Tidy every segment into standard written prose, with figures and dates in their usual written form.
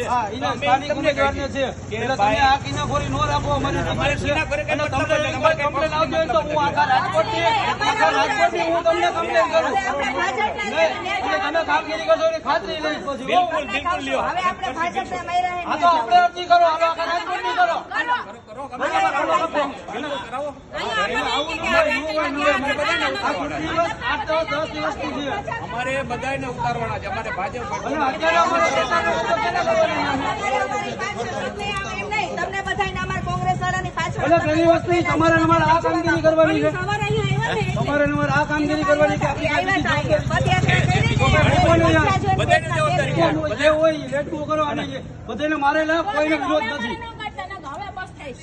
હા એના સ્થાનિક ઉમેદવારને છે એટલે તમે આ કિનાખોરી નો રાખો મને ટિકિટ છે અને તમને કમ્પ્લેન આવતી હોય તો હું આખા રાજકોટની હું તમને કમ્પ્લેન કરું અને તમે કામગીરી કરશો એની ખાતરી લઈશ પછી બિલકુલ લ્યો. હવે આપણે ભાજપને માર્યા આ તો આપણે અરજી કરો હાલો આખા રાજકોટની કરો અમારે બધાને ઉતારવાના છે. અમારે ભાજપ તમને બધાને અમાર કોંગ્રેસ વાળાની પાછળ પેલી વસ્તુ તમારે અમારે આ કામગીરી કરવાની છે. તમારે અમારે આ કામગીરી કરવાની છે. બધે હોય લેટકું કરવાની છે. બધાને મારે લાભ કોઈને વિરોધ નથી.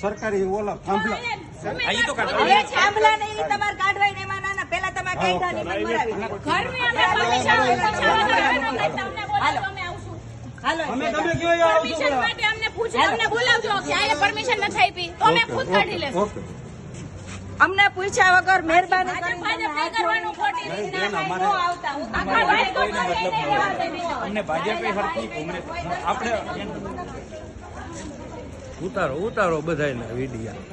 સરકારી ઓલા થાંભલા હવે થાંભલા નહીં તમારે કાઢવાય ને એમાં ના પેલા તમે કઈ ગાડી મરાવી હાલો અમે તમે કયો આવશો અમને બોલાવજો કે આ પરમિશન નથી આપી તો અમે ખુદ કાઢી લેશું. ઓકે અમને પૂછ્યા વગર મહેરબાની ભાજપ કરીને નહીં કરવાનું ખોટી રીતના ભાઈ નો આવતા હું આખા રાજકોટમાં જઈને રહેવા દેવી છે. અમને ભાજપે હરખી કોંગ્રેસ આપણે ઉતારો બધાના વિડિયા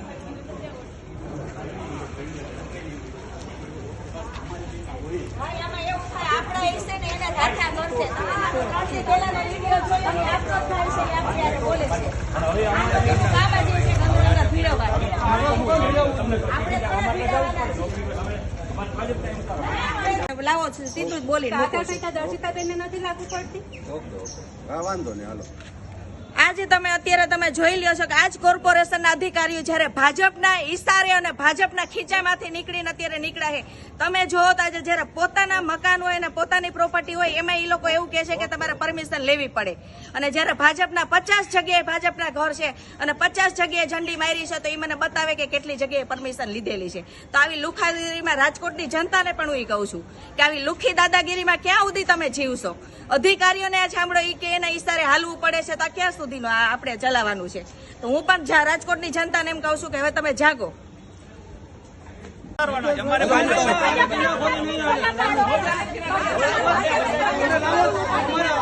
ભાઈ આમાં એવું થાય આપણા હિસ્સે ને એને ધારણા કરશે ત્રણથી પહેલાનો વિડિયો જોયો ને આપણો થાય છે એ આપણે યારે બોલે છે આપણે કામ જ છે ગંગાનગર ભીડવા આપણે લાવો છે સીધું જ બોલી દર્શિતાબેનને નથી લાગુ પડતી ઓકે હા વાંધો નહીં હાલો આજે અત્યારે તમે જોઈ લ્યો છો કે આજ કોર્પોરેશનના અધિકારીઓ જ્યારે ભાજપના ઈશારે અને ભાજપના ખીચામાંથી નીકળીને અત્યારે નીકળ્યા છે. તમે જોવો તો આજે જ્યારે પોતાના મકાન હોય અને પોતાની પ્રોપર્ટી હોય એમાં એ લોકો એવું કહે છે કે તમારે પરમિશન લેવી પડે અને જ્યારે ભાજપના 50 જગ્યાએ ભાજપના ઘર છે અને 50 જગ્યાએ ઝંડી મારી છે તો એ મને બતાવે કે કેટલી જગ્યાએ પરમિશન લીધેલી છે. તો આવી લુખાગીરીમાં રાજકોટની જનતાને પણ હું કહું છું કે આવી લુખી દાદાગીરીમાં ક્યાં સુધી તમે જીવશો. અધિકારીઓને આ સાંભળો એ કે એના ઈશારે હાલવું પડે છે તો ક્યાં સુધીનું આપણે ચલાવવાનું છે. તો હું પણ રાજકોટની જનતાને એમ કહું છું કે હવે તમે જાગો. અમારે ભાજપ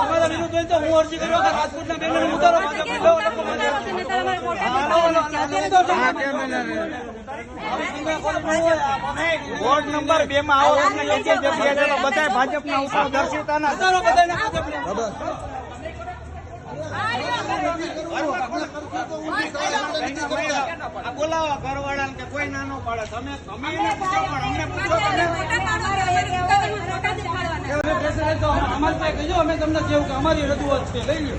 અમારા વિરુદ્ધ હોય તો હું અરજી કરવા કે રાજકોટના બેનરને ઉતારો વોર્ડ નંબર 2 માં આવો તમને બધા ભાજપના ઉપર દર્શિતાના બોલાવો ઘરવાળા કે કોઈ નાનો પાડે તમે અમને પૂછો અમારી પાસે કહેજો અમે તમને કેવું કે અમારી રજૂઆત છે લઈ લો.